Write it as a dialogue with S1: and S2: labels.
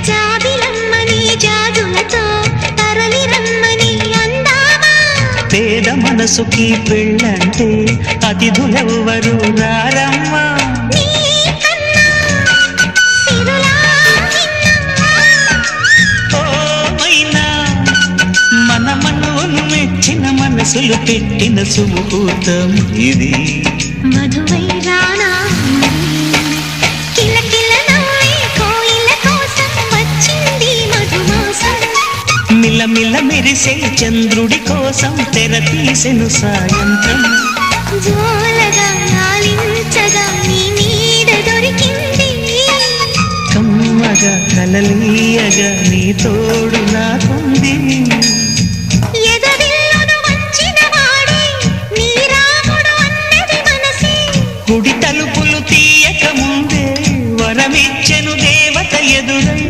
S1: జాబిలమ్మని జాజులతో తరలి రమ్మని అందామా
S2: పేద మనసుకి పెళ్ళంటే అతిథులెవ్వరు రారమ్మా మెచ్చిన మనసులు పెట్టిన సుముహూర్తం ఇది
S1: మధువై రానా కిలకిల నవ్వే కోయిల కోసం వచ్చింది మధుమాసం
S2: మిలమిల మెరిసే చంద్రుడి కోసం తెర తీసెను సాయంత్రం
S1: జోలగా లాలించగా నీ నీడ దొరికింది
S2: కమ్మగా కలలీయగా నీ తోడు నాకుంది గుడి తలుపులు తీయక ముందే వరమిచ్చెను దేవత ఎదురై